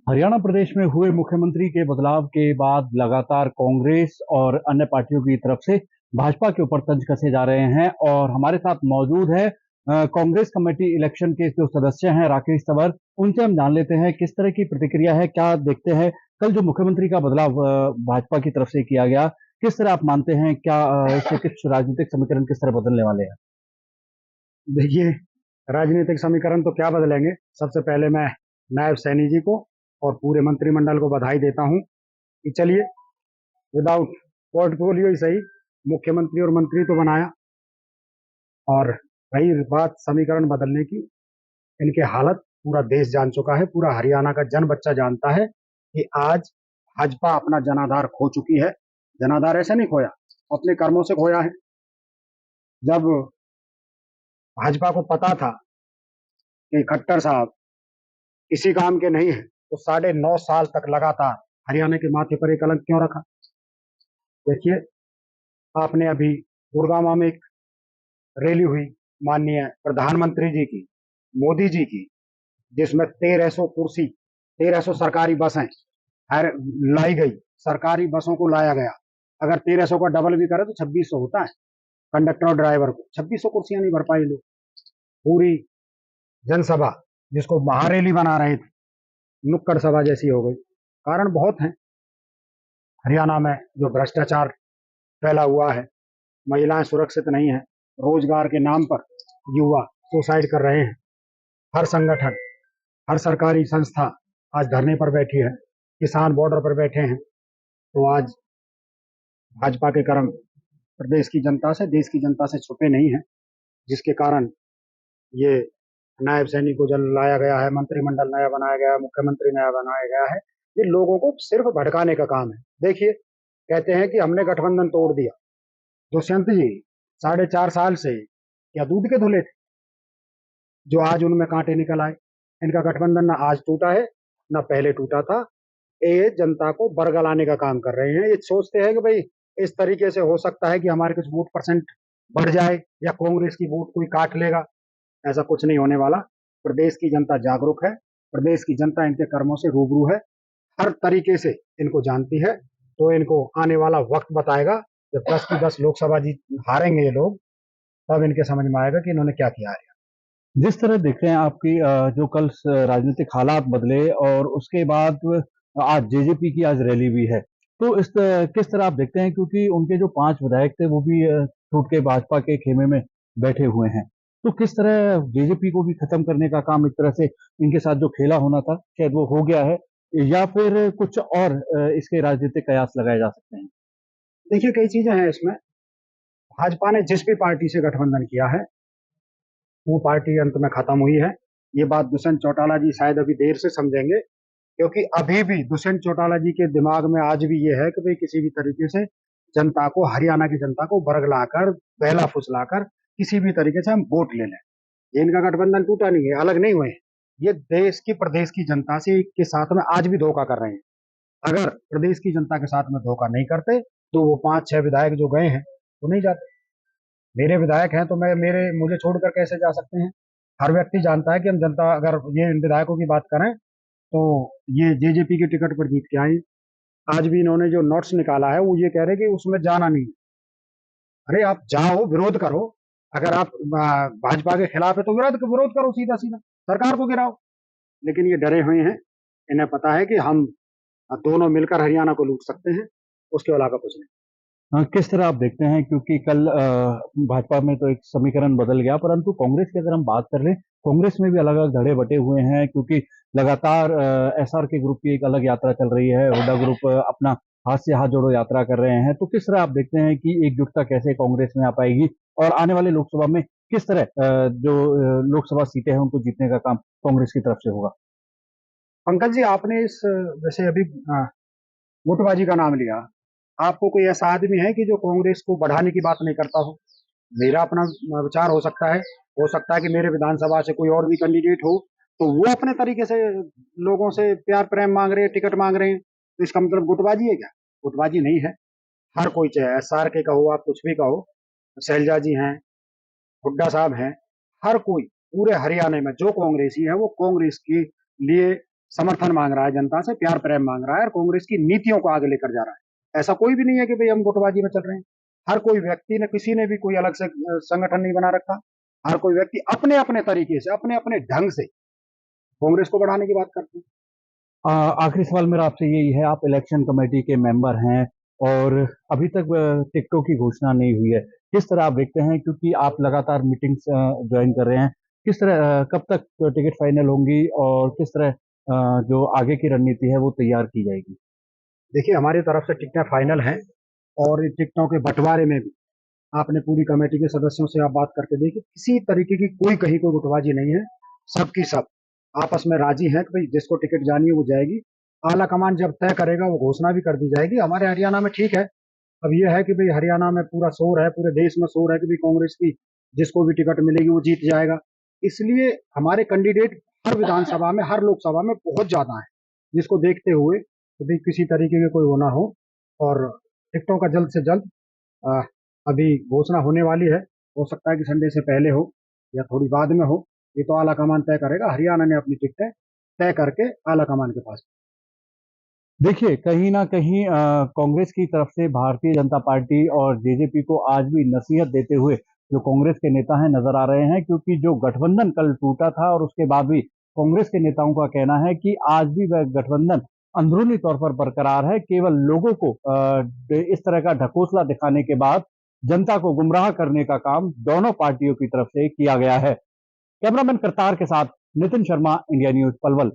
हरियाणा प्रदेश में हुए मुख्यमंत्री के बदलाव के बाद लगातार कांग्रेस और अन्य पार्टियों की तरफ से भाजपा के ऊपर तंज कसे जा रहे हैं और हमारे साथ मौजूद है कांग्रेस कमेटी इलेक्शन के जो सदस्य हैं राकेश तंवर। उनसे हम जान लेते हैं किस तरह की प्रतिक्रिया है, क्या देखते हैं कल जो मुख्यमंत्री का बदलाव भाजपा की तरफ से किया गया, किस तरह आप मानते हैं, क्या इससे कुछ राजनीतिक समीकरण किस तरह बदलने वाले हैं? देखिए, राजनीतिक समीकरण तो क्या बदलेंगे। सबसे पहले मैं नायब सैनी जी को और पूरे मंत्रिमंडल को बधाई देता हूं कि चलिए, विदाउट पोर्टफोलियो ही सही, मुख्यमंत्री और मंत्री तो बनाया। और रही बात समीकरण बदलने की, इनके हालत पूरा देश जान चुका है, पूरा हरियाणा का जन बच्चा जानता है कि आज भाजपा अपना जनाधार खो चुकी है। जनाधार ऐसे नहीं खोया, अपने कर्मों से खोया है। जब भाजपा को पता था कि खट्टर साहब किसी काम के नहीं है, तो 9.5 साल तक लगातार हरियाणा के माथे पर एक कलंक क्यों रखा। देखिए, आपने अभी गुड़गांव में एक रैली हुई माननीय प्रधानमंत्री जी की, मोदी जी की, जिसमें 1300 कुर्सी, 1300 सरकारी बसें हर लाई गई। सरकारी बसों को लाया गया। अगर 1300 का डबल भी करे तो 2600 होता है। कंडक्टर और ड्राइवर को 2600 कुर्सियां नहीं भर पाई लोग। पूरी जनसभा, जिसको महारैली बना रहे थे, नुक्कड़ सभा जैसी हो गई। कारण बहुत है। हरियाणा में जो भ्रष्टाचार फैला हुआ है, महिलाएं सुरक्षित नहीं है, रोजगार के नाम पर युवा सुसाइड कर रहे हैं। हर संगठन, हर सरकारी संस्था आज धरने पर बैठी है। किसान बॉर्डर पर बैठे हैं। तो आज भाजपा के कर्म प्रदेश की जनता से, देश की जनता से छुपे नहीं है, जिसके कारण ये नायब सैनिक को जल लाया गया है, मंत्रिमंडल नया बनाया गया है, मुख्यमंत्री नया बनाया गया है। ये लोगों को सिर्फ भड़काने का काम है। देखिए, कहते हैं कि हमने गठबंधन तोड़ दिया। दुष्यंत जी 4.5 साल से क्या दूध के धुले थे, जो आज उनमें कांटे निकल आए। इनका गठबंधन ना आज टूटा है, ना पहले टूटा था। ये जनता को बरगलाने का काम कर रहे हैं। ये सोचते हैं कि भाई इस तरीके से हो सकता है कि हमारे कुछ वोट परसेंट बढ़ जाए या कांग्रेस की वोट कोई काट लेगा। ऐसा कुछ नहीं होने वाला। प्रदेश की जनता जागरूक है। प्रदेश की जनता इनके कर्मों से रूबरू है, हर तरीके से इनको जानती है। तो इनको आने वाला वक्त बताएगा। जब 10 की 10 लोकसभा जीत हारेंगे ये लोग, तब इनके समझ में आएगा कि इन्होंने क्या किया है। जिस तरह देख रहे हैं आपकी जो कल राजनीतिक हालात बदले और उसके बाद आज जेजेपी की आज रैली भी है, तो किस तरह आप देखते हैं, क्योंकि उनके जो 5 विधायक थे वो भी छूट के भाजपा के खेमे में बैठे हुए हैं, तो किस तरह जेजेपी को भी खत्म करने का काम एक तरह से इनके साथ जो खेला होना था शायद वो हो गया है, या फिर कुछ और इसके राजनीतिक कयास लगाए जा सकते हैं? देखिए, कई चीजें हैं इसमें। भाजपा ने जिस भी पार्टी से गठबंधन किया है, वो पार्टी अंत में खत्म हुई है। ये बात दुष्यंत चौटाला जी शायद अभी देर से समझेंगे, क्योंकि अभी भी दुष्यंत चौटाला जी के दिमाग में आज भी ये है कि भाई किसी भी तरीके से जनता को, हरियाणा की जनता को बरगलाकर, बहला फुसलाकर किसी भी तरीके से हम वोट ले लें। ये इनका गठबंधन टूटा नहीं है, अलग नहीं हुए हैं। ये देश की, प्रदेश की जनता से के साथ में आज भी धोखा कर रहे हैं। अगर प्रदेश की जनता के साथ में धोखा नहीं करते, तो वो 5-6 विधायक जो गए हैं वो नहीं जाते। मेरे विधायक हैं तो मैं, मेरे मुझे छोड़कर कैसे जा सकते हैं। हर व्यक्ति जानता है कि हम जनता, अगर ये इन विधायकों की बात करें, तो ये जेजेपी के टिकट पर जीत के आई। आज भी इन्होंने जो नोट्स निकाला है, वो ये कह रहे कि उसमें जाना नहीं। अरे आप जाओ, विरोध करो। अगर आप भाजपा के खिलाफ है तो विरोध विरोध करो, सीधा सीधा सरकार को गिराओ। लेकिन ये डरे हुए हैं। इन्हें पता है कि हम दोनों मिलकर हरियाणा को लूट सकते हैं, उसके अलावा कुछ नहीं। हाँ, किस तरह आप देखते हैं, क्योंकि कल भाजपा में तो एक समीकरण बदल गया, परंतु कांग्रेस की अगर हम बात कर लें, कांग्रेस में भी अलग अलग धड़े बटे हुए हैं, क्योंकि लगातार एसआर के ग्रुप की एक अलग यात्रा चल रही है, हुड्डा ग्रुप अपना हाथ से हाथ जोड़ो यात्रा कर रहे हैं, तो किस तरह आप देखते हैं कि एकजुटता कैसे कांग्रेस में आ पाएगी और आने वाले लोकसभा में किस तरह जो लोकसभा सीटें हैं उनको जीतने का काम कांग्रेस की तरफ से होगा? पंकज जी, आपने इस जैसे अभी गुटबाजी का नाम लिया। आपको कोई ऐसा आदमी है कि जो कांग्रेस को बढ़ाने की बात नहीं करता हो? मेरा अपना विचार हो सकता है कि मेरे विधानसभा से कोई और भी कैंडिडेट हो, तो वो अपने तरीके से लोगों से प्यार प्रेम मांग रहे हैं, टिकट मांग रहे हैं, तो इसका मतलब गुटबाजी है क्या? गुटबाजी नहीं है। हर कोई, चाहे एसआर के कहो, आप कुछ भी कहो, शैलजा जी हैं, हुड्डा साहब हैं, हर कोई पूरे हरियाणा में जो कांग्रेसी है वो कांग्रेस के लिए समर्थन मांग रहा है जनता से, प्यार प्रेम मांग रहा है और कांग्रेस की नीतियों को आगे लेकर जा रहा है। ऐसा कोई भी नहीं है कि भाई हम गुटबाजी में चल रहे हैं। हर कोई व्यक्ति ने, किसी ने भी कोई अलग से संगठन नहीं बना रखा। हर कोई व्यक्ति अपने अपने तरीके से, अपने अपने ढंग से कांग्रेस को बढ़ाने की बात करते हैं। आखिरी सवाल मेरा आपसे यही है, आप इलेक्शन कमेटी के मेंबर हैं और अभी तक टिकटों की घोषणा नहीं हुई है, किस तरह आप देखते हैं, क्योंकि आप लगातार मीटिंग्स ज्वाइन कर रहे हैं, किस तरह कब तक टिकट फाइनल होंगी और किस तरह जो आगे की रणनीति है वो तैयार की जाएगी? देखिए, हमारी तरफ से टिकटें फाइनल हैं और इन टिकटों के बंटवारे में भी आपने पूरी कमेटी के सदस्यों से आप बात करके देखिए, किसी तरीके की कोई कहीं कोई गुटबाजी नहीं है। सबकी सब आपस में राजी हैं कि भाई जिसको टिकट जानी है वो जाएगी। आला कमान जब तय करेगा वो घोषणा भी कर दी जाएगी। हमारे हरियाणा में ठीक है, अब ये है कि भाई हरियाणा में पूरा शोर है, पूरे देश में शोर है कि भाई कांग्रेस की जिसको भी टिकट मिलेगी वो जीत जाएगा। इसलिए हमारे कैंडिडेट हर विधानसभा में, हर लोकसभा में बहुत ज्यादा है, जिसको देखते हुए कि भाई किसी तरीके के कोई वो ना हो। और टिकटों का जल्द से जल्द अ, अभी घोषणा होने वाली है। हो सकता है कि संडे से पहले हो या थोड़ी बाद में हो, ये तो आला कमान तय करेगा। हरियाणा ने अपनी टिकटें तय करके आला कमान के पास। देखिए, कहीं न कहीं कांग्रेस की तरफ से भारतीय जनता पार्टी और जेजेपी को आज भी नसीहत देते हुए जो कांग्रेस के नेता हैं नज़र आ रहे हैं, क्योंकि जो गठबंधन कल टूटा था और उसके बाद भी कांग्रेस के नेताओं का कहना है कि आज भी वह गठबंधन अंदरूनी तौर पर बरकरार है। केवल लोगों को इस तरह का ढकोसला दिखाने के बाद जनता को गुमराह करने का काम दोनों पार्टियों की तरफ से किया गया है। कैमरामैन करतार के साथ नितिन शर्मा, इंडिया न्यूज़, पलवल।